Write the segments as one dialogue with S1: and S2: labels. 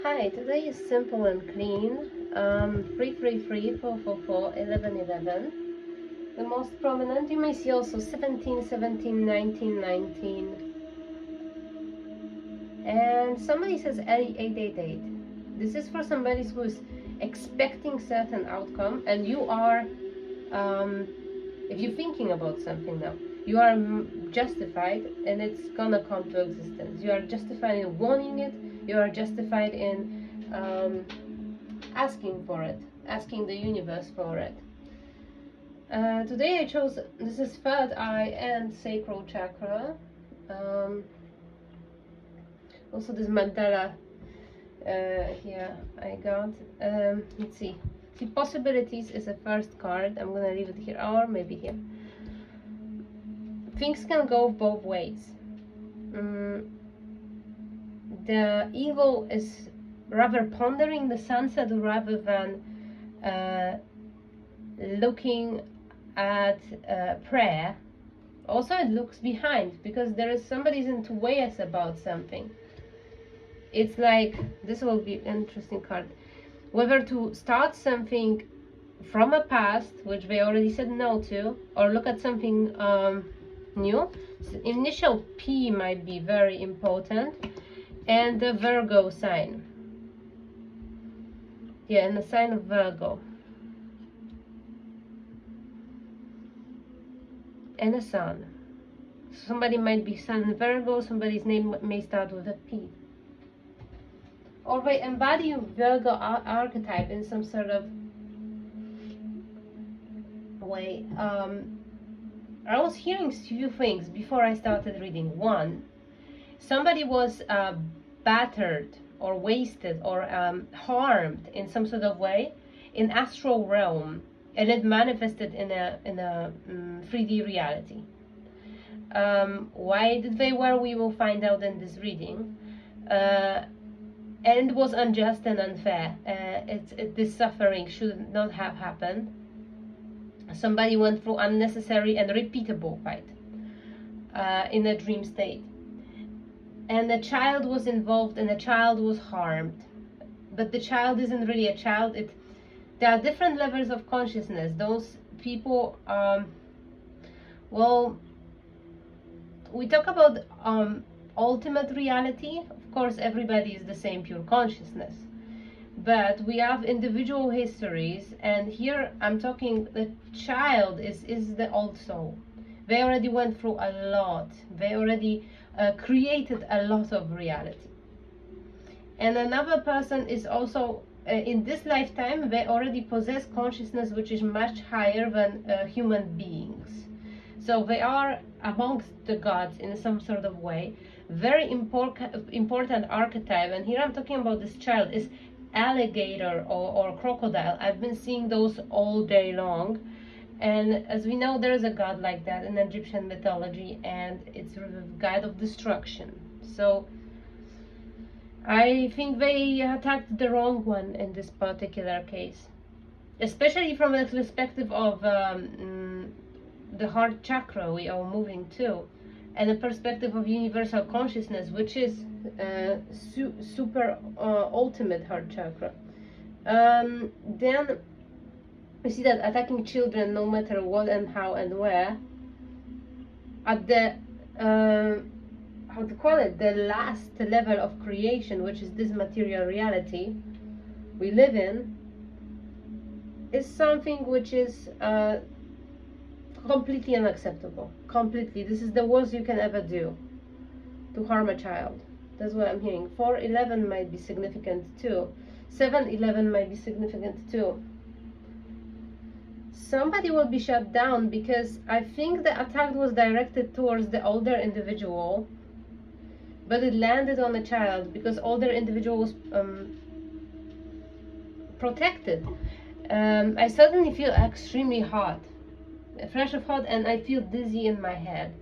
S1: Hi, today is simple and clean. Free, free, free, 444, 1111. The most prominent, you may see also 17, 17, 19, 19. And somebody says 888. This is for somebody who is expecting certain outcome, and you are, if you're thinking about something now, you are justified and it's gonna come to existence. You are justified in wanting it, you are justified in asking for it, asking the universe for it. Today I chose, this is third eye and sacral chakra. Also this mandala here I got. Let's see. See, possibilities is the first card. I'm gonna leave it here, or maybe here. Things can go both ways. The ego is rather pondering the sunset rather than looking at prayer. Also, it looks behind because there is somebody's into ways about something. It's like, this will be an interesting card, whether to start something from a past which they already said no to, or look at something new. So initial P might be very important, and the Virgo sign. Yeah, and the sign of Virgo. And a sun. Somebody might be Sun Virgo, somebody's name may start with a P. Or they embody Virgo archetype in some sort of way. I was hearing few things before I started reading. One, somebody was battered or wasted or harmed in some sort of way in astral realm, and it manifested in a 3D reality. Why did they were, we will find out in this reading. And it was unjust and unfair. This suffering should not have happened. Somebody went through unnecessary and repeatable fight in a dream state. And a child was involved and a child was harmed. But the child isn't really a child. There are different levels of consciousness. Those people, well, we talk about ultimate reality. Of course, everybody is the same pure consciousness. But we have individual histories, and here I'm talking, the child is the old soul. They already went through a lot. They already created a lot of reality. And another person is also, in this lifetime, they already possess consciousness which is much higher than human beings. So they are amongst the gods in some sort of way. Very important archetype, and here I'm talking about this child, is alligator or crocodile. I've been seeing those all day long, and as we know, there is a god like that in Egyptian mythology, and it's sort of a god of destruction. So I think they attacked the wrong one in this particular case, especially from the perspective of the heart chakra we are moving to, and the perspective of universal consciousness, which is super ultimate heart chakra. Then we see that attacking children, no matter what and how and where, at the how to call it, the last level of creation, which is this material reality we live in, is something which is completely unacceptable. Completely. This is the worst you can ever do, to harm a child. That's what I'm hearing. 411 might be significant too. 711 might be significant too. Somebody will be shut down because I think the attack was directed towards the older individual, but it landed on a child because older individual was protected. I suddenly feel extremely hot, a flash of hot, and I feel dizzy in my head.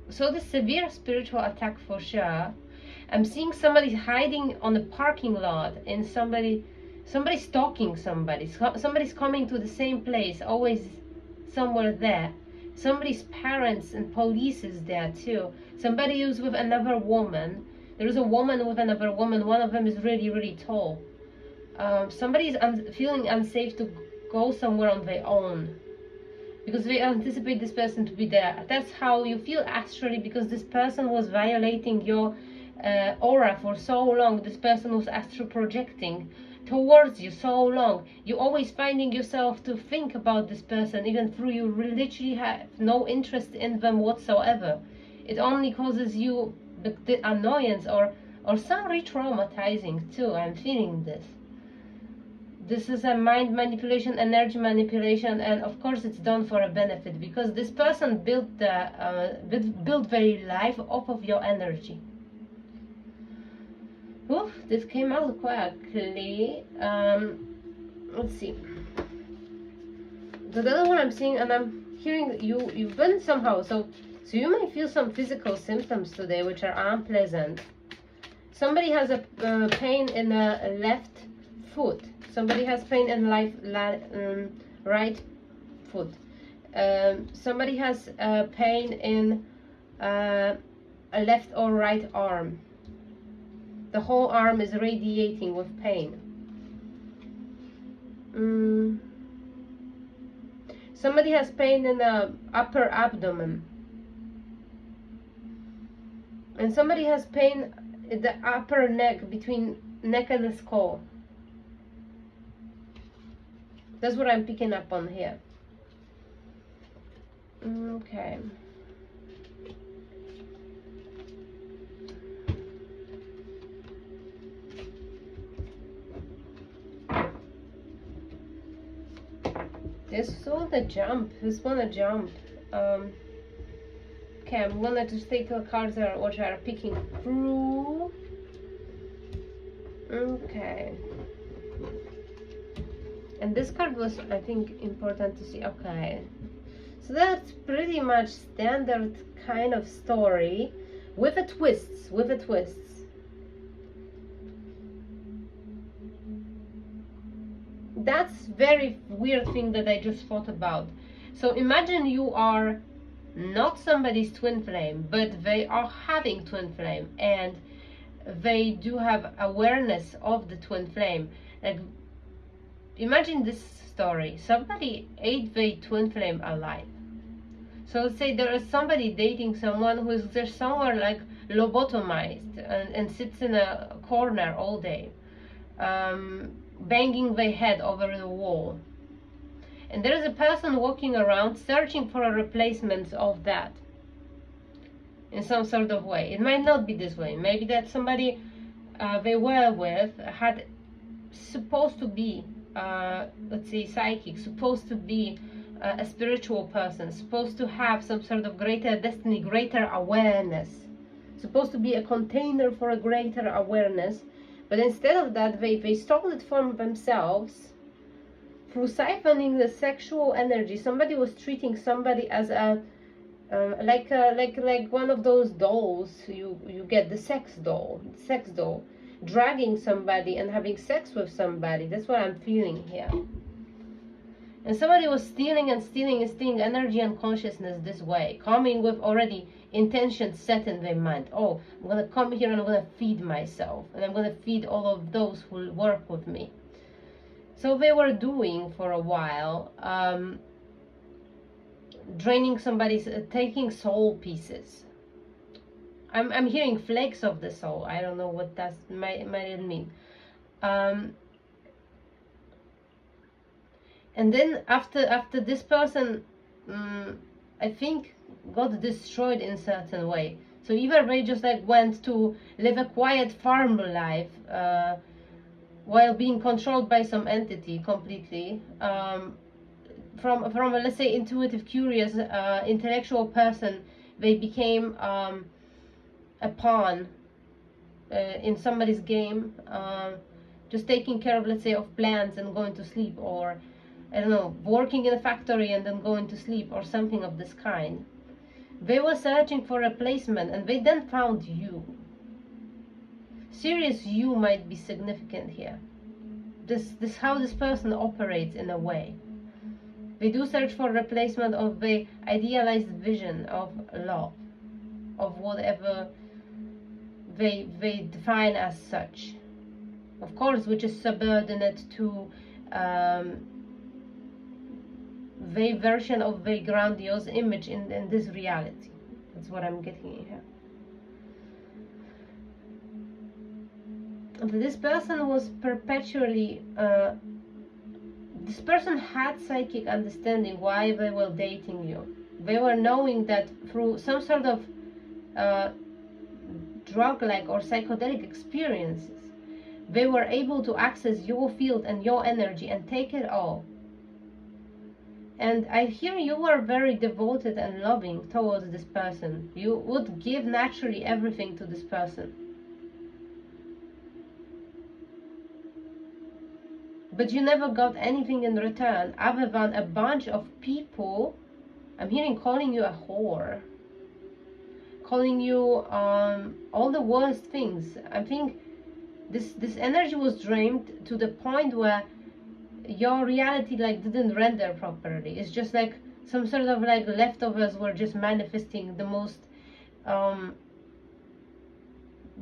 S1: So the severe spiritual attack for sure. I'm seeing somebody hiding on a parking lot, and somebody's stalking somebody. Somebody's coming to the same place, always somewhere there. Somebody's parents and police is there too. Somebody who's with another woman. There is a woman with another woman. One of them is really, really tall. Somebody is feeling unsafe to go somewhere on their own, because they anticipate this person to be there. That's how you feel astrally, because this person was violating your aura for so long. This person was astral projecting towards you so long. You're always finding yourself to think about this person, even though you literally have no interest in them whatsoever. It only causes you the annoyance or some re-traumatizing too. I'm feeling this. This is a mind manipulation, energy manipulation, and of course it's done for a benefit, because this person built their life off of your energy. Oof, this came out quickly. Let's see. The other one I'm seeing, and I'm hearing you've been somehow, so you may feel some physical symptoms today which are unpleasant. Somebody has a pain in the left foot. Somebody has pain in right foot. Somebody has pain in a left or right arm. The whole arm is radiating with pain. Somebody has pain in the upper abdomen. And somebody has pain in the upper neck, between neck and the skull. That's what I'm picking up on here. Okay. This wanna jump. This wanna jump. Okay, I'm gonna just take the cards that which are picking through. Okay. And this card was, I think, important to see. Okay. So that's pretty much standard kind of story with the twists, That's very weird thing that I just thought about. So imagine you are not somebody's twin flame, but they are having twin flame, and they do have awareness of the twin flame. Like, imagine this story. Somebody ate the twin flame alive. So let's say there is somebody dating someone who is just somewhere like lobotomized and sits in a corner all day, banging their head over the wall. And there is a person walking around searching for a replacement of that in some sort of way. It might not be this way. Maybe that somebody they were with had supposed to be, let's say, psychic, supposed to be a spiritual person, supposed to have some sort of greater destiny, greater awareness, supposed to be a container for a greater awareness. But instead of that, they stole it from themselves through siphoning the sexual energy. Somebody was treating somebody as a like one of those dolls you get, the sex doll, dragging somebody and having sex with somebody. That's what I'm feeling here. And somebody was stealing energy and consciousness this way, coming with already intentions set in their mind. Oh, I'm going to come here and I'm going to feed myself, and I'm going to feed all of those who work with me. So they were doing for a while, draining somebody's, taking soul pieces. I'm hearing flakes of the soul. I don't know what that might mean. And then after this person, I think, got destroyed in certain way. So either they just like went to live a quiet farm life while being controlled by some entity completely. From a, let's say, intuitive, curious, intellectual person, they became a pawn in somebody's game, just taking care of, let's say, of plants and going to sleep, or I don't know, working in a factory and then going to sleep, or something of this kind. They were searching for a replacement, and they then found you. Serious you might be significant here. This how this person operates in a way. They do search for replacement of the idealized vision of love, of whatever they define as such. Of course, we just subordinate it to their version of their grandiose image in this reality. That's what I'm getting here. This person was perpetually this person had psychic understanding why they were dating you. They were knowing that through some sort of drug-like or psychedelic experiences, they were able to access your field and your energy and take it all. And I hear you are very devoted and loving towards this person. You would give naturally everything to this person. But you never got anything in return other than a bunch of people, I'm hearing, calling you a whore, calling you all the worst things. I think this energy was drained to the point where your reality like didn't render properly. It's just like some sort of like leftovers were just manifesting the most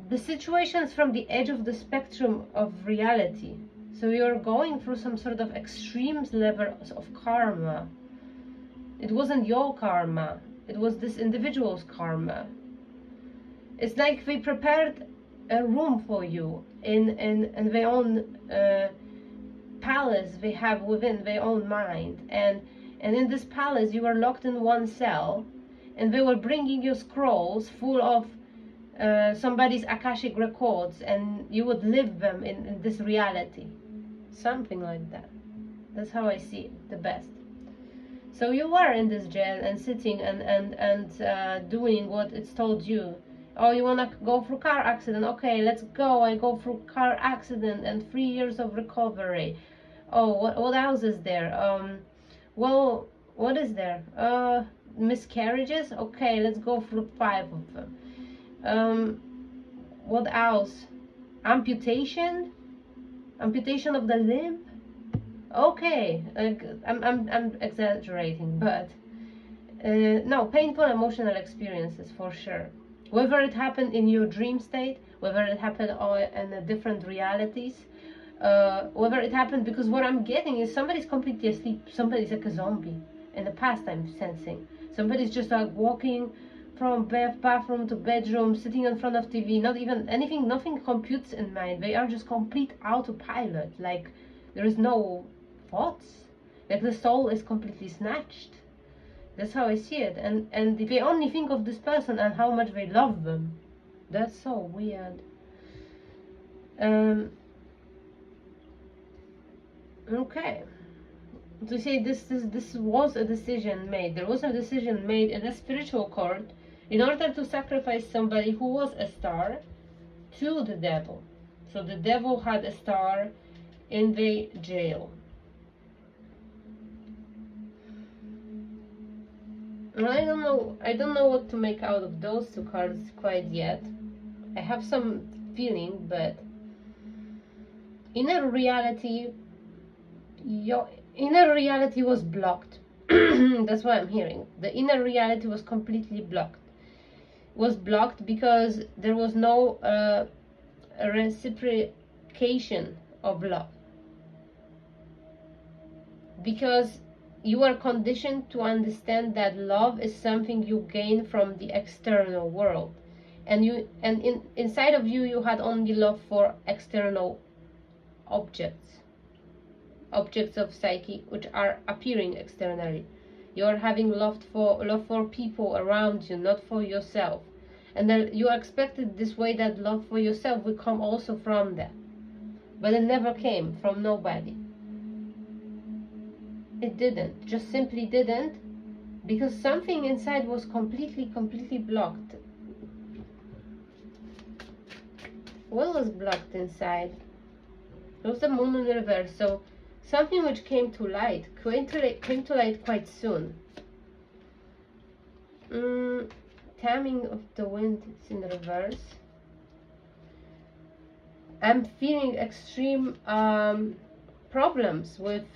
S1: the situations from the edge of the spectrum of reality. So you're going through some sort of extreme levels of karma. It wasn't your karma, it was this individual's karma. It's like they prepared a room for you in their own palace they have within their own mind, and in this palace you were locked in one cell, and they were bringing you scrolls full of somebody's Akashic records, and you would live them in this reality. Something like that. That's how I see it the best. So you were in this jail and sitting and doing what it's told you. Oh, you wanna go through car accident? Okay, let's go. I go through car accident and 3 years of recovery. Oh, what else is there? Well, what is there? Miscarriages? Okay, let's go through 5 of them. What else? Amputation? Amputation of the limb? Okay, I'm exaggerating, but no, painful emotional experiences for sure. Whether it happened in your dream state, whether it happened in different realities, whether it happened, because what I'm getting is somebody's completely asleep, somebody's like a zombie. In the past, I'm sensing somebody's just like walking from bathroom to bedroom, sitting in front of TV, not even anything, nothing computes in mind. They are just complete autopilot, like there is no thoughts, like the soul is completely snatched. That's how I see it, and they only think of this person and how much they love them. That's so weird. Okay, to say this was a decision made. There was a decision made in a spiritual court in order to sacrifice somebody who was a star to the devil. So the devil had a star in the jail. I don't know what to make out of those 2 cards quite yet. I have some feeling, but inner reality, your inner reality was blocked. That's what I'm hearing. The inner reality was completely blocked. Was blocked because there was no reciprocation of love. Because you are conditioned to understand that love is something you gain from the external world, and inside of you had only love for external objects of psyche, which are appearing externally. You are having love for people around you, not for yourself, and then you expected this way that love for yourself will come also from that, but it never came from nobody. It didn't, just simply didn't, because something inside was completely blocked. What was blocked inside? It was the moon in reverse, so something which came to light quite soon. Taming of the wind is in reverse. I'm feeling extreme problems with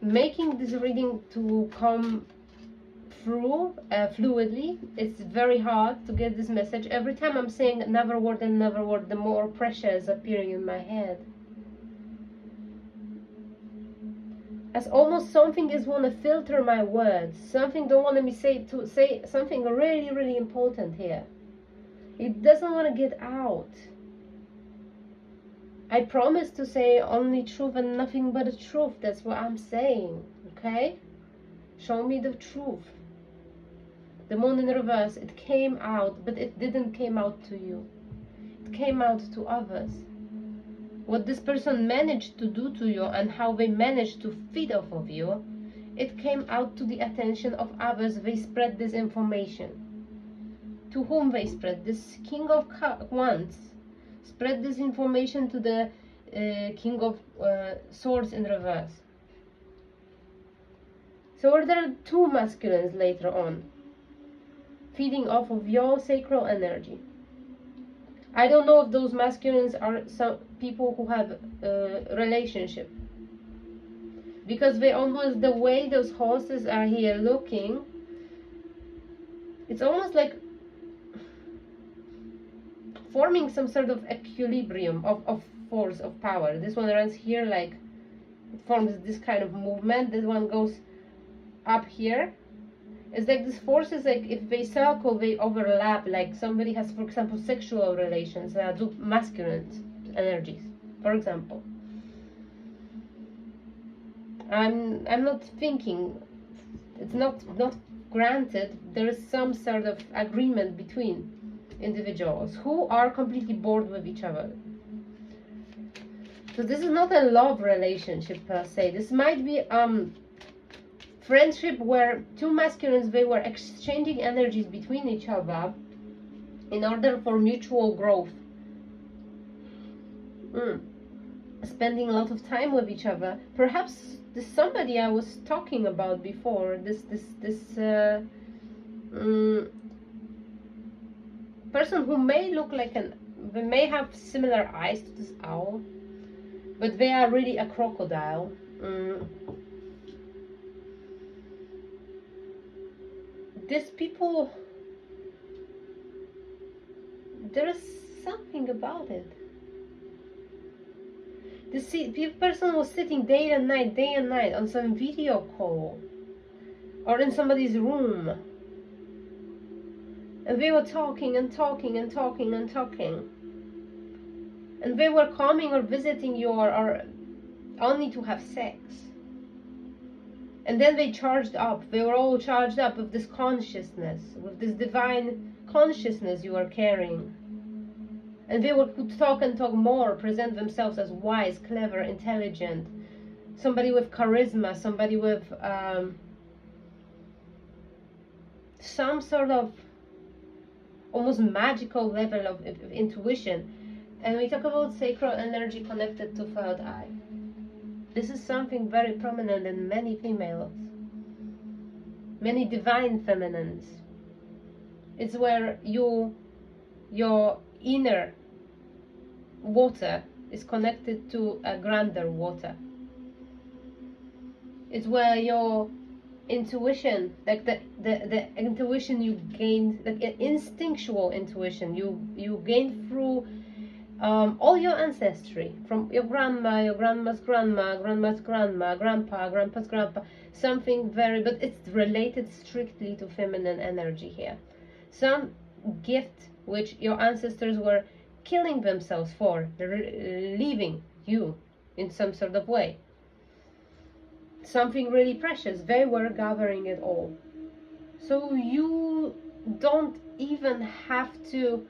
S1: making this reading to come through fluidly. It's very hard to get this message. Every time I'm saying another word and another word, the more pressure is appearing in my head. As almost something is want to filter my words. Something don't want me say something really, really important here. It doesn't want to get out. I promise to say only truth and nothing but the truth. That's what I'm saying. Okay? Show me the truth. The moon in reverse, it came out, but it didn't came out to you. It came out to others. What this person managed to do to you and how they managed to feed off of you, it came out to the attention of others. They spread this information. To whom they spread? This King of Wands spread this information to the King of Swords in reverse. So there are two masculines later on, feeding off of your sacral energy. I don't know if those masculines are some people who have a relationship, because they almost, the way those horses are here looking, it's almost like forming some sort of equilibrium of force, of power. This one runs here, like it forms this kind of movement. This one goes up here. It's like this force is like, if they circle, they overlap. Like somebody has, for example, sexual relations, do masculine energies, for example. I'm not thinking, it's not granted. There is some sort of agreement between individuals who are completely bored with each other. So this is not a love relationship per se. This might be friendship where two masculines, they were exchanging energies between each other in order for mutual growth. Spending a lot of time with each other. Perhaps this somebody I was talking about before, this person who may look like they may have similar eyes to this owl, but they are really a crocodile. These people, there is something about it. This person was sitting day and night on some video call or in somebody's room, and they were talking and talking and talking and talking, and they were coming or visiting you or only to have sex. And then they charged up. They were all charged up with this consciousness, with this divine consciousness you are carrying. And they could talk and talk more, present themselves as wise, clever, intelligent, somebody with charisma, somebody with some sort of almost magical level of intuition. And we talk about sacral energy connected to third eye. This is something very prominent in many females, many divine feminines. It's where your inner water is connected to a grander water. It's where your intuition, like the intuition you gained, like instinctual intuition you gained through all your ancestry, from your grandma, your grandma's grandma, grandma's grandma, grandpa, grandpa's grandpa, something very, but it's related strictly to feminine energy here. Some gift which your ancestors were killing themselves for, leaving you in some sort of way. Something really precious, they were gathering it all. So you don't even have to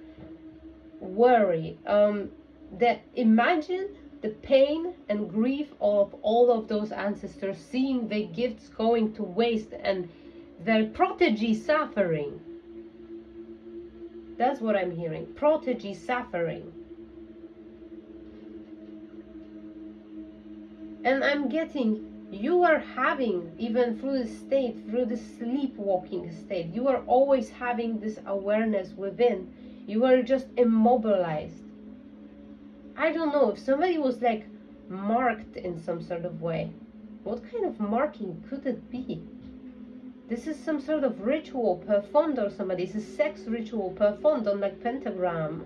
S1: worry. Imagine the pain and grief of all of those ancestors, seeing their gifts going to waste and their protege suffering. That's what I'm hearing. Protege suffering. And I'm getting, you are having, even through the state, through the sleepwalking state, you are always having this awareness within. You are just immobilized. I don't know, if somebody was like marked in some sort of way, what kind of marking could it be? This is some sort of ritual performed on somebody. It's a sex ritual performed on like pentagram.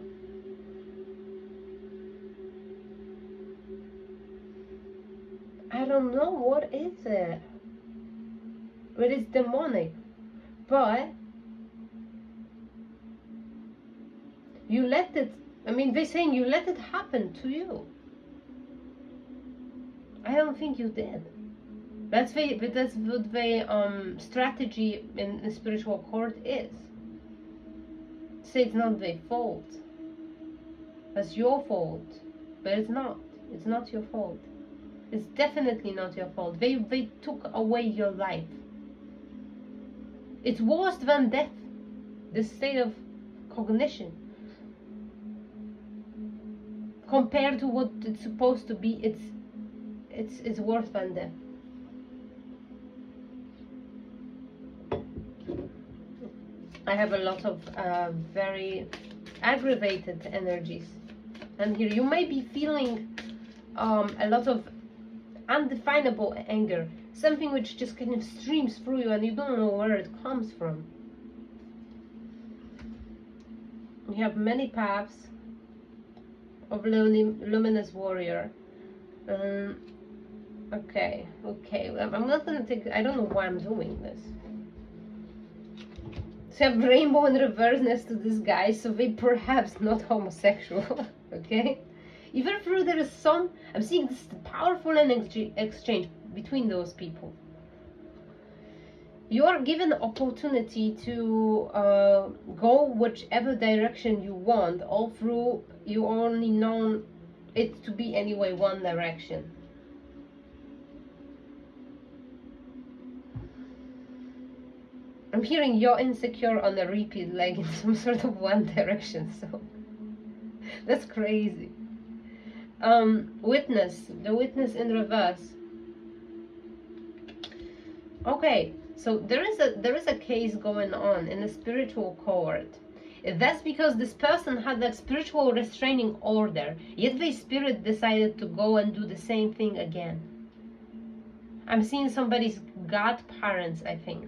S1: I don't know what is it. But it's demonic. But you let it, I mean, they're saying you let it happen to you. I don't think you did. That's what the strategy in the spiritual court is. Say it's not their fault. That's your fault. But it's not. It's not your fault. It's definitely not your fault. They took away your life. It's worse than death. This state of cognition. Compared to what it's supposed to be, it's worse than death. I have a lot of very aggravated energies, and here you may be feeling a lot of undefinable anger, something which just kind of streams through you and you don't know where it comes from. You have many paths of luminous warrior. Okay, I'm not gonna take, I don't know why I'm doing this. So have rainbow in reverse next to this guy, so they perhaps not homosexual. Okay, even though there is some, I'm seeing this powerful exchange between those people. You are given the opportunity to go whichever direction you want, all through you only know it to be anyway one direction. I'm hearing you're insecure on a repeat, like in some sort of one direction, so that's crazy. Witness, the witness in reverse. Okay, so there is a case going on in the spiritual court. That's because this person had a spiritual restraining order, yet the spirit decided to go and do the same thing again. I'm seeing somebody's godparents, I think.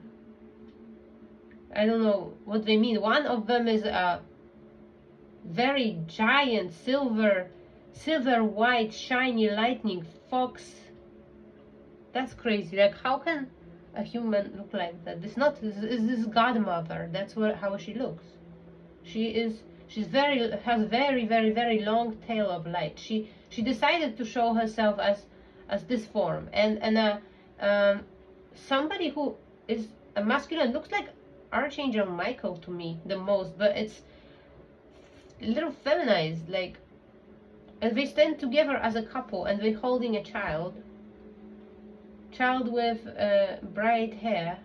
S1: I don't know what they mean. One of them is a very giant silver white shiny lightning fox. That's crazy. Like, how can a human look like that? This is godmother. That's how she looks. She's has very long tail of light. She decided to show herself as this form, and somebody who is a masculine, looks like Archangel Michael to me the most, but it's a little feminized, like, and they stand together as a couple and they're holding a child with bright hair,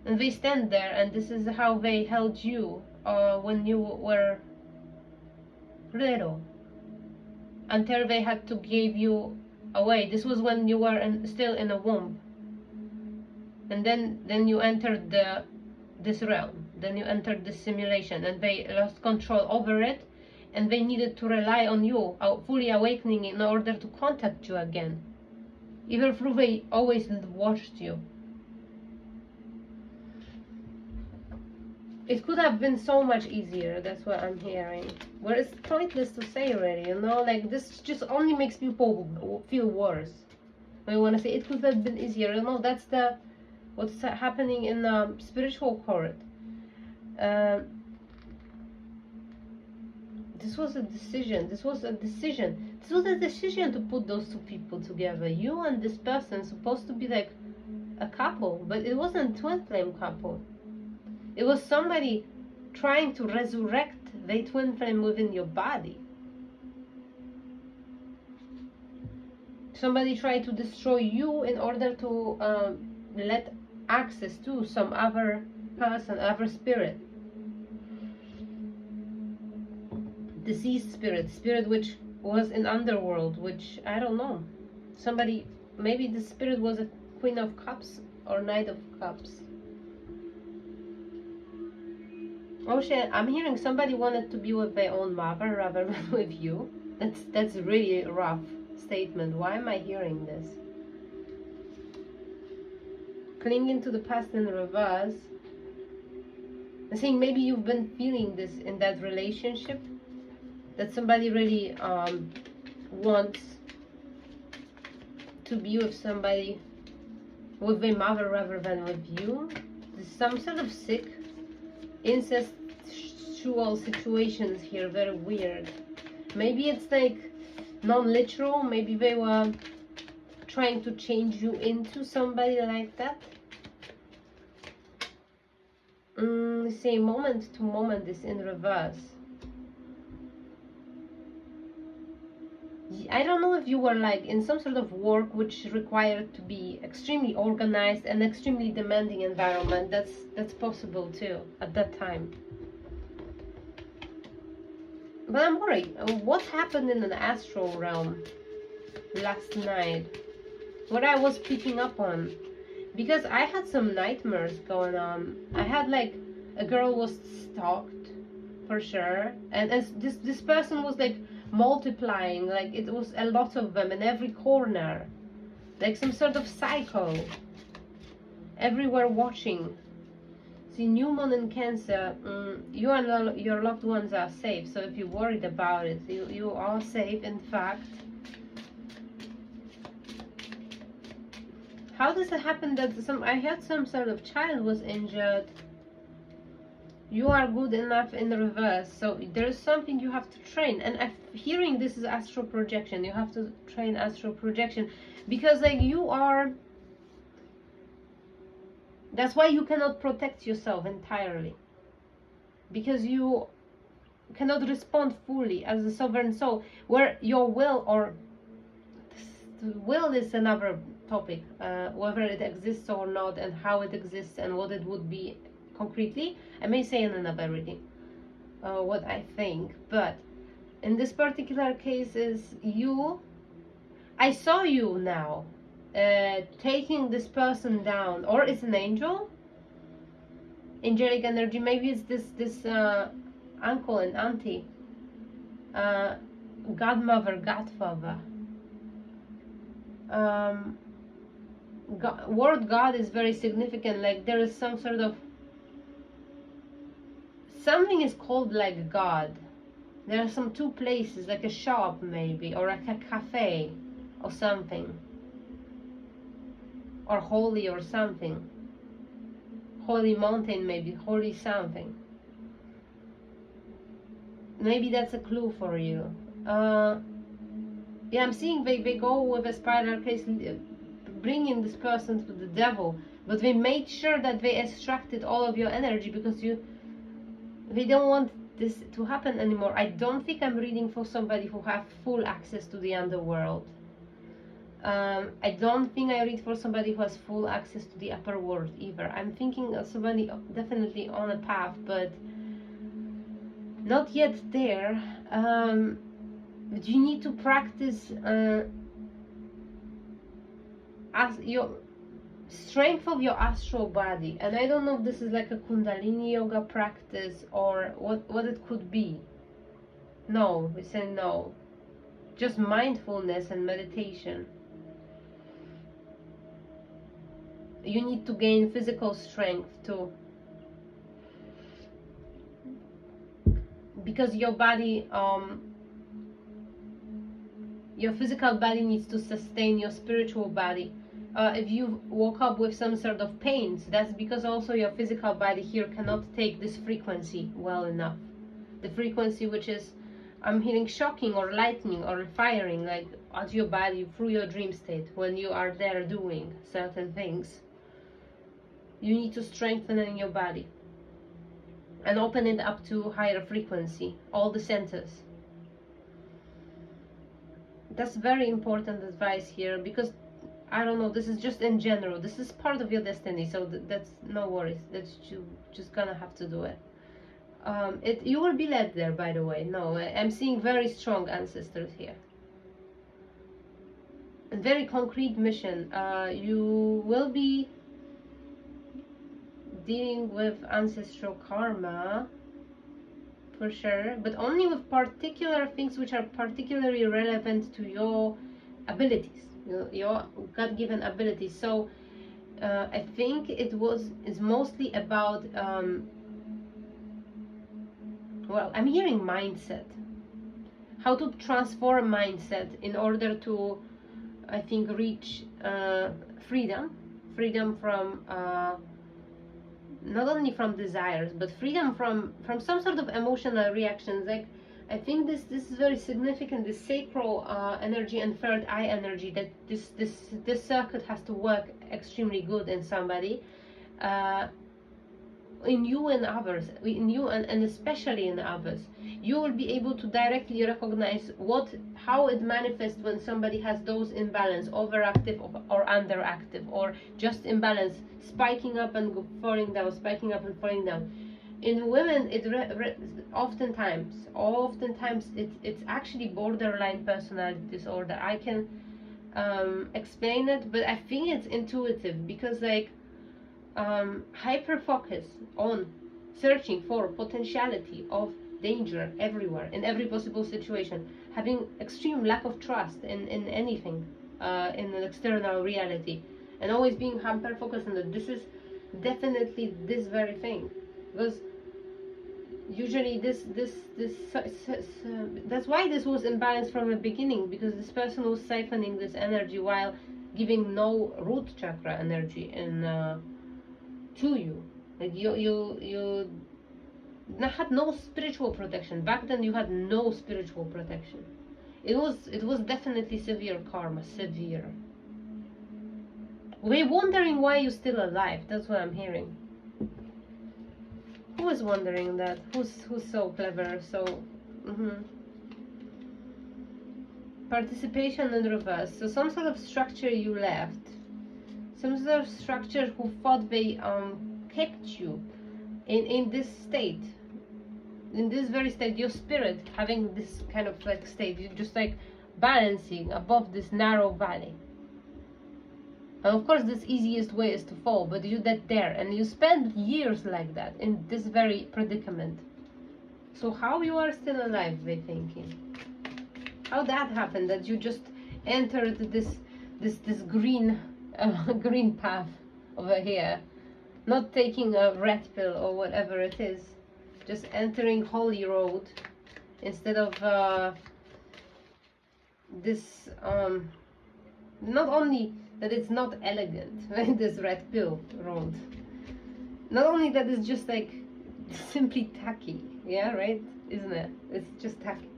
S1: and they stand there, and this is how they held you when you were little, until they had to give you away. This was when you were still in a womb, and then you entered this realm, then you entered this simulation, and they lost control over it, and they needed to rely on you fully awakening in order to contact you again, even though they always watched you. It could have been so much easier. That's what I'm hearing. Well, it's pointless to say already, you know, like, this just only makes people feel worse. I want to say it could have been easier, you know. That's what's happening in the spiritual court. This was a decision. This was a decision to put those two people together. You and this person supposed to be like a couple, but it wasn't twin flame couple. It was somebody trying to resurrect the twin flame within your body. Somebody tried to destroy you in order to let access to some other person, other spirit. Deceased spirit which was in underworld, which, I don't know. Somebody, maybe the spirit was a Queen of Cups or Knight of Cups. Oh shit, I'm hearing somebody wanted to be with their own mother rather than with you. That's really a rough statement. Why am I hearing this? clinging to the past in reverse. I think maybe you've been feeling this in that relationship, that somebody really wants to be with somebody, with their mother rather than with you. There's some sort of sick incestual situations here, very weird. Maybe it's like non-literal, maybe they were trying to change you into somebody like that. Say moment to moment is in reverse. I don't know if you were like in some sort of work which required to be extremely organized and extremely demanding environment. That's possible too at that time. But I'm worried. What happened in an astral realm last night? What I was picking up on, because I had some nightmares going on. I had like a girl was stalked for sure, and this person was like multiplying, like it was a lot of them in every corner, like some sort of psycho everywhere watching. See, new moon in Cancer, you and your loved ones are safe, so if you're worried about it, you are safe. In fact, how does it happen that I heard some sort of child was injured? You are good enough in the reverse, so there's something you have to train. And I'm hearing this is astral projection. You have to train astral projection, because like you are, that's why you cannot protect yourself entirely, because you cannot respond fully as a sovereign soul, where your will, or will is another topic, whether it exists or not, and how it exists, and what it would be concretely. I may say in another reading what I think, but in this particular case is you, I saw you now taking this person down, or it's an angel, angelic energy. Maybe it's this uncle and auntie, godmother, godfather. Word God is very significant. Like there is some sort of, something is called like God. There are some two places, like a shop maybe, or like a cafe or something, or holy or something, holy mountain maybe, holy something. Maybe that's a clue for you. Yeah, I'm seeing they go with a spiral case, bringing this person to the devil, but they made sure that they extracted all of your energy, because they don't want this to happen anymore. I don't think I'm reading for somebody who have full access to the underworld. I don't think I read for somebody who has full access to the upper world either. I'm thinking of somebody definitely on a path, but not yet there. But you need to practice as your strength of your astral body. And I don't know if this is like a Kundalini yoga practice or what it could be. No, we say no. Just mindfulness and meditation. You need to gain physical strength too, because your body, your physical body needs to sustain your spiritual body. If you woke up with some sort of pains, that's because also your physical body here cannot take this frequency well enough. The frequency which is, I'm hearing shocking or lightning or firing, like at your body through your dream state when you are there doing certain things. You need to strengthen in your body and open it up to higher frequency, all the centers. That's very important advice here, because I don't know, this is just in general, this is part of your destiny, so that's no worries, that's you just gonna have to do it. You will be led there, by the way. No, I'm seeing very strong ancestors here, a very concrete mission. You will be dealing with ancestral karma for sure, but only with particular things which are particularly relevant to your abilities, your God-given abilities. So I think it's mostly about well, I'm hearing mindset, how to transform mindset in order to, I think, reach freedom from not only from desires, but freedom from some sort of emotional reactions. Like, I think this is very significant, this sacral energy and third eye energy, that this circuit has to work extremely good in somebody, in you and others, in you and especially in others. You will be able to directly recognize how it manifests when somebody has those imbalance, overactive or underactive, or just imbalance, spiking up and falling down, spiking up and falling down. In women, oftentimes it's actually borderline personality disorder. I can explain it, but I think it's intuitive, because like hyper focus on searching for potentiality of danger everywhere, in every possible situation, having extreme lack of trust in anything, in an external reality, and always being hyper focused on that. This is definitely this very thing, because usually that's why this was imbalanced from the beginning, because this person was siphoning this energy while giving no root chakra energy in to you. Like you had no spiritual protection back then. You had no spiritual protection. It was definitely severe karma, severe. We're wondering why you're still alive. That's what I'm hearing. Who is wondering that? Who's so clever? So participation in reverse. So some sort of structure you left, some sort of structure who thought they kept you in this state, in this very state, your spirit having this kind of like state, you're just like balancing above this narrow valley. And of course this easiest way is to fall, but you get there and you spend years like that in this very predicament. So how you are still alive, they thinking? How that happened, that you just entered this green green path over here, not taking a red pill or whatever it is, just entering holy road instead of this not only that it's not elegant, right, this red pill road, not only that it's just like simply tacky, yeah, right, isn't it? It's just tacky.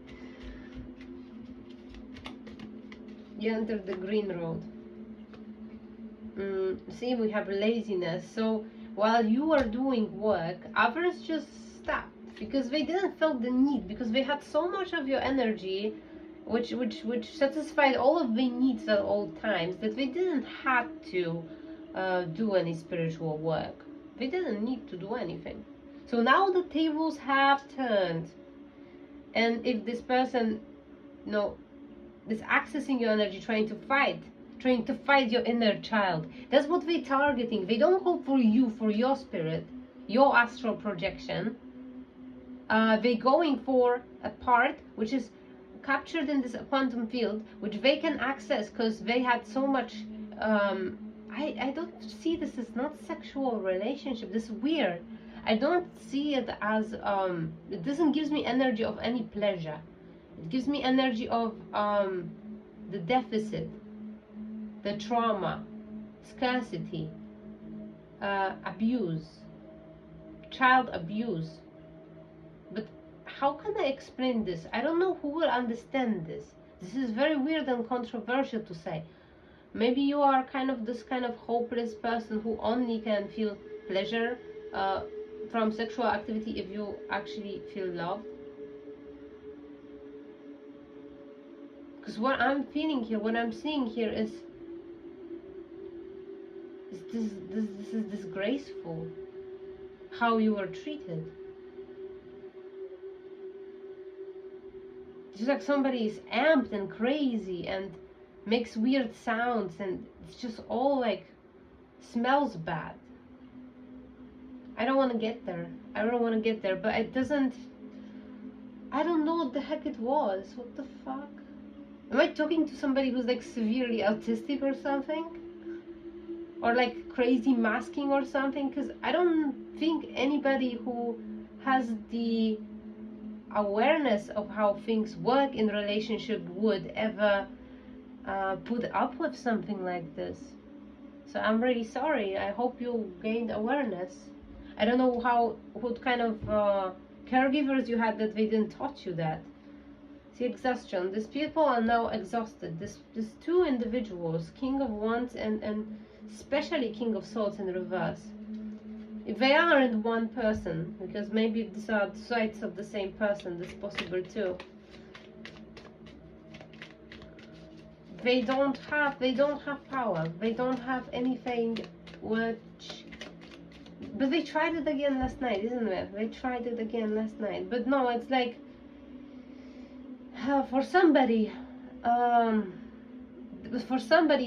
S1: You entered the green road. See, we have laziness. So while you are doing work, others just stopped because they didn't feel the need, because they had so much of your energy which satisfied all of their needs at all times, that they didn't have to do any spiritual work. They didn't need to do anything. So now the tables have turned, and if this person, is accessing your energy, trying to fight your inner child, that's what they're targeting. They don't go for you, for your spirit, your astral projection. They're going for a part which is captured in this quantum field, which they can access because they had so much I don't see this as not sexual relationship. This is weird. I don't see it as it doesn't give me energy of any pleasure. It gives me energy of the deficit, the trauma, scarcity, abuse, child abuse. But how can I explain this? I don't know who will understand this. This is very weird and controversial to say. Maybe you are this kind of hopeless person who only can feel pleasure from sexual activity if you actually feel loved. Because what I'm feeling here, what I'm seeing here is this is disgraceful how you were treated. It's just like somebody is amped and crazy and makes weird sounds, and it's just all like smells bad. I don't want to get there. But it doesn't. I don't know what the heck it was. What the fuck? Am I talking to somebody who's like severely autistic or something? or like crazy masking or something, because I don't think anybody who has the awareness of how things work in relationship would ever put up with something like this. So I'm really sorry. I hope you gained awareness. I don't know what kind of caregivers you had that they didn't taught you that. See, exhaustion. These people are now exhausted. These two individuals, King of Wands and especially King of Swords in reverse. If they aren't one person, because maybe these are sides of the same person, that's possible too. They don't have power. They don't have anything which. But they tried it again last night, isn't it? They tried it again last night. But no, it's like for somebody,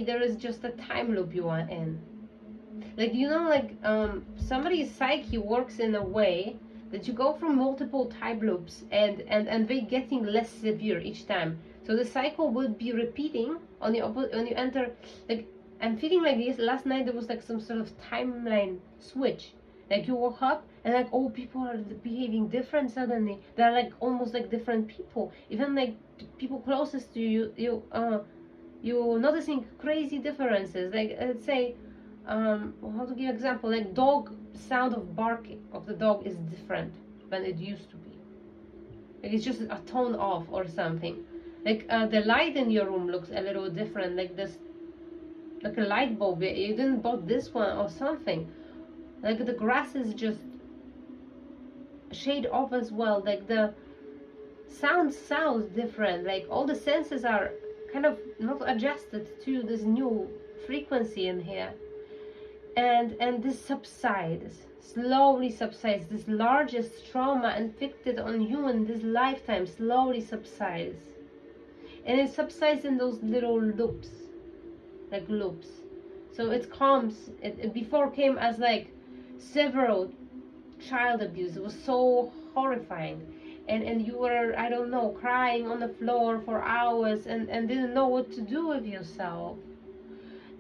S1: there is just a time loop you are in. Like, you know, like somebody's psyche works in a way that you go through multiple time loops and they getting less severe each time. So the cycle will be repeating on you enter. Like, I'm feeling like this last night there was like some sort of timeline switch. Like, you woke up and like, oh, people are behaving different suddenly. They're like almost like different people. Even like people closest to you, you noticing crazy differences. Like, let's say, how to give example, like dog sound of barking of the dog is different than it used to be. Like, it's just a tone off or something. Like the light in your room looks a little different. Like this, like a light bulb. You didn't bought this one or something. Like the grass is just shade off as well. Like the sounds different. Like all the senses are kind of not adjusted to this new frequency in here. And this slowly subsides. This largest trauma inflicted on you in this lifetime slowly subsides. And it subsides in those little loops, like loops. So it comes, it before came as like several child abuse. It was so horrifying. And you were, I don't know, crying on the floor for hours and didn't know what to do with yourself.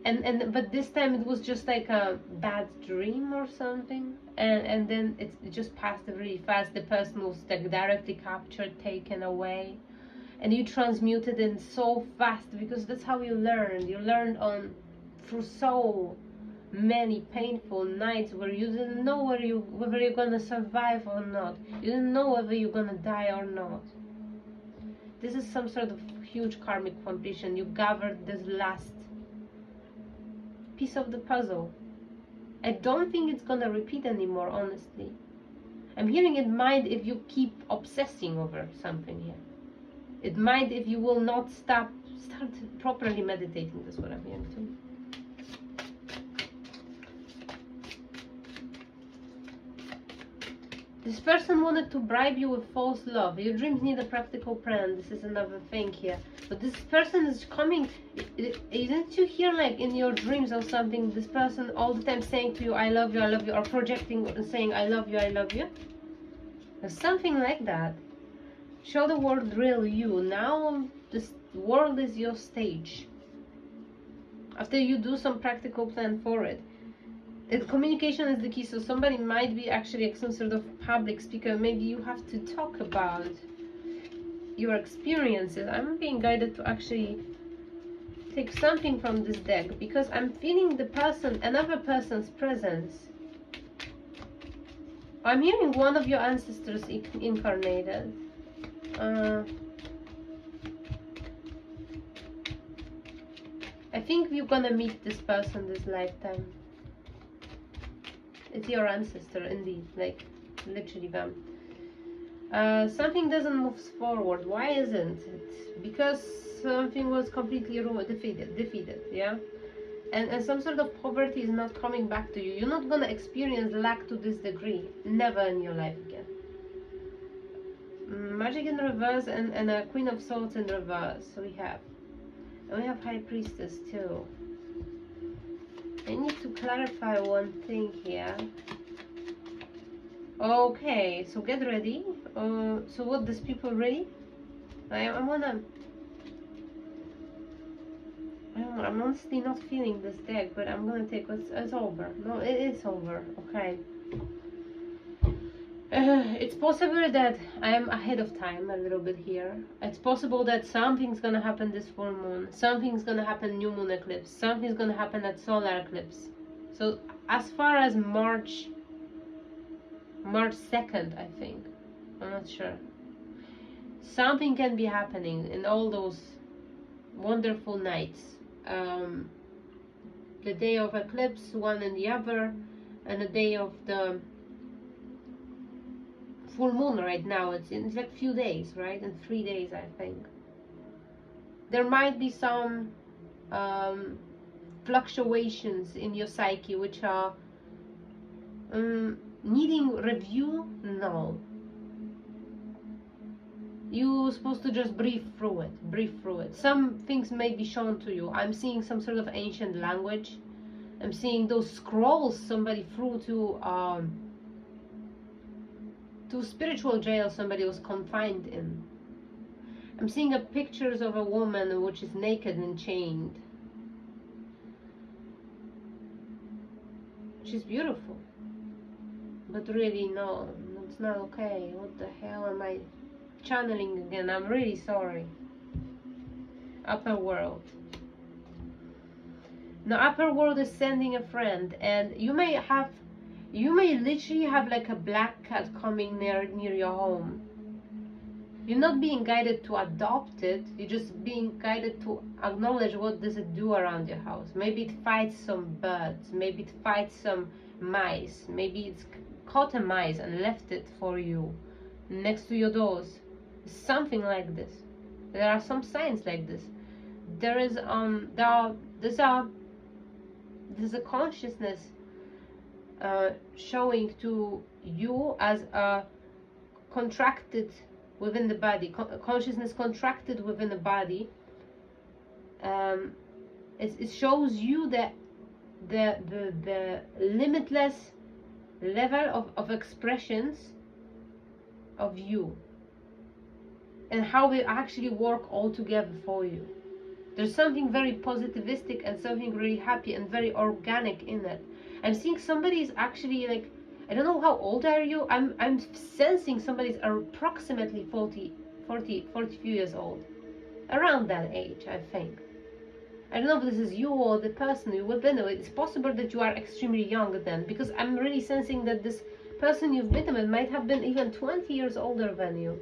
S1: But this time it was just like a bad dream or something, and then it just passed really fast. The person was like directly captured, taken away, and you transmuted in so fast, because that's how you learned on through so many painful nights where you didn't know whether you're gonna survive or not. You didn't know whether you're gonna die or not. This is some sort of huge karmic completion. You gathered this last piece of the puzzle. I don't think it's gonna repeat anymore, honestly. I'm hearing it might if you keep obsessing over something here. It might if you will not start properly meditating. That's what I'm hearing too. This person wanted to bribe you with false love. Your dreams need a practical plan. This is another thing here. But this person is coming. Isn't you hear like in your dreams or something, this person all the time saying to you, I love you, or projecting and saying, I love you, I love you? There's something like that. Show the world real you. Now this world is your stage. After you do some practical plan for it. Communication is the key, so somebody might be actually some sort of public speaker. Maybe you have to talk about your experiences. I'm being guided to actually take something from this deck, because I'm feeling another person's presence. I'm hearing one of your ancestors incarnated. I think you're gonna meet this person this lifetime. It's your ancestor, indeed, like literally them. Something doesn't move forward. Why isn't it? Because something was completely defeated, yeah? And some sort of poverty is not coming back to you. You're not gonna experience lack to this degree. Never in your life again. Magic in reverse and a Queen of Swords in reverse we have. And we have High Priestess too. I need to clarify one thing here. Okay, so get ready. So what, these people ready? I wanna... I'm honestly not feeling this deck, but I'm gonna take it's over. No, it is over. Okay. It's possible that I am ahead of time a little bit here. It's possible that something's gonna happen this full moon, something's gonna happen new moon eclipse, something's gonna happen at solar eclipse. So as far as March 2nd, I think, I'm not sure, something can be happening in all those wonderful nights. The day of eclipse, one and the other, and the day of the full moon. Right now it's like few days, right? In 3 days, I think. There might be some fluctuations in your psyche which are needing review. No, you're supposed to just breathe through it. Some things may be shown to you. I'm seeing some sort of ancient language. I'm seeing those scrolls somebody threw to spiritual jail somebody was confined in. I'm seeing pictures of a woman which is naked and chained. She's beautiful, but really no, it's not okay. What the hell am I channeling again? I'm really sorry. Upper world. Now upper world is sending a friend, and you may literally have like a black cat coming near your home. You're not being guided to adopt it, you're just being guided to acknowledge what does it do around your house. Maybe it fights some birds, maybe it fights some mice, maybe it's caught a mice and left it for you next to your doors. Something like this. There are some signs like this. There's a consciousness showing to you as a contracted within the body, consciousness contracted within the body. It shows you that the limitless level of expressions of you and how we actually work all together for you. There's something very positivistic and something really happy and very organic in it. I'm seeing somebody is actually like, I don't know how old are you. I'm sensing somebody's approximately 40 few years old, around that age, I think. I don't know if this is you or the person you have been with. It's possible that you are extremely young then, because I'm really sensing that this person you've been with might have been even 20 years older than you.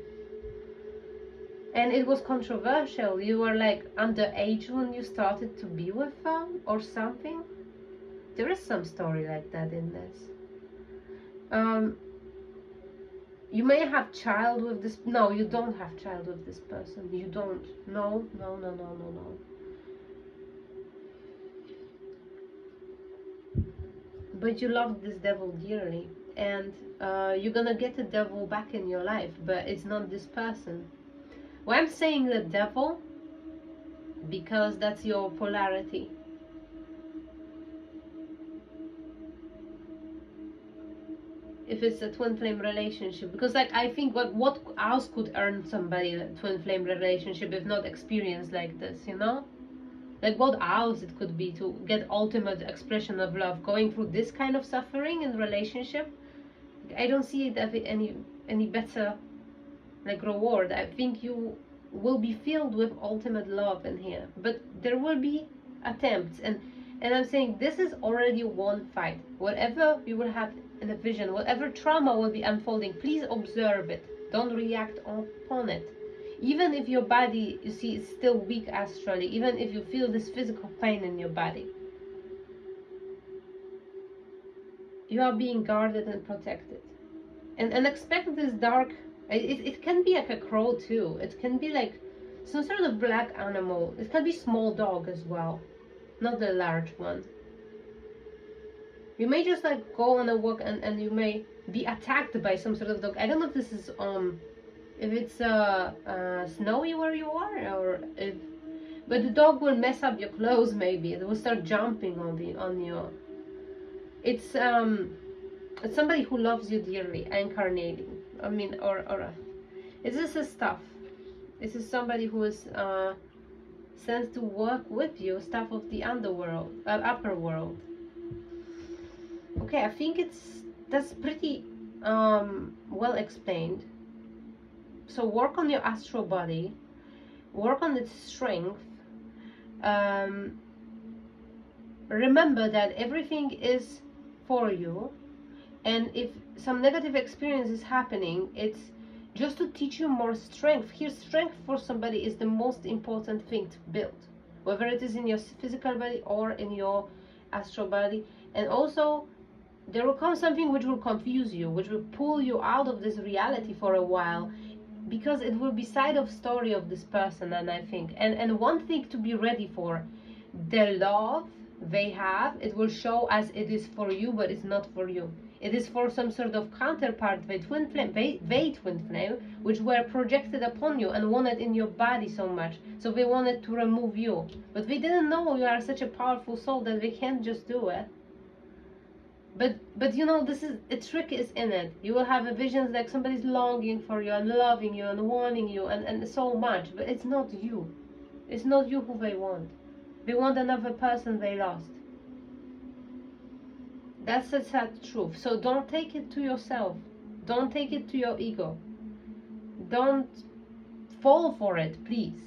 S1: And it was controversial. You were like underage when you started to be with them or something. There is some story like that in this. You may have child with this. No, you don't have child with this person. You don't. No. But you love this devil dearly, and you're gonna get the devil back in your life, but it's not this person. Well, I'm saying the devil because that's your polarity. If it's a twin flame relationship, because like I think what else could earn somebody a twin flame relationship if not experience like this, you know? Like what else it could be to get ultimate expression of love, going through this kind of suffering in relationship. I don't see it as any better like reward. I think you will be filled with ultimate love in here, but there will be attempts, and I'm saying this is already one fight. Whatever you will have in a vision, whatever trauma will be unfolding, please observe it, don't react upon it. Even if your body, you see, is still weak astrally, even if you feel this physical pain in your body, you are being guarded and protected. And expect this dark, it can be like a crow too, it can be like some sort of black animal, it can be small dog as well, not the large one. You may just like go on a walk and you may be attacked by some sort of dog. I don't know if this is if it's snowy where you are, or if, but the dog will mess up your clothes. Maybe it will start jumping on you. It's somebody who loves you dearly, incarnating. I mean, or is this a stuff? This is somebody who is sent to work with you, stuff of the underworld, upper world. Okay, I think that's pretty well explained. So work on your astral body, work on its strength. Um, remember that everything is for you, and if some negative experience is happening, it's just to teach you more strength. Here, strength for somebody is the most important thing to build, whether it is in your physical body or in your astral body. And also, there will come something which will confuse you, which will pull you out of this reality for a while, because it will be side of story of this person. And I think, and one thing to be ready for, the love they have, it will show as it is for you, but it's not for you. It is for some sort of counterpart, the twin flame, they twin flame, which were projected upon you and wanted in your body so much. So they wanted to remove you, but they didn't know you are such a powerful soul that they can't just do it. But you know, this is a trick is in it. You will have a visions like somebody's longing for you and loving you and wanting you and so much, but it's not you. It's not you who they want. They want another person they lost. That's the sad truth. So don't take it to yourself. Don't take it to your ego. Don't fall for it, please.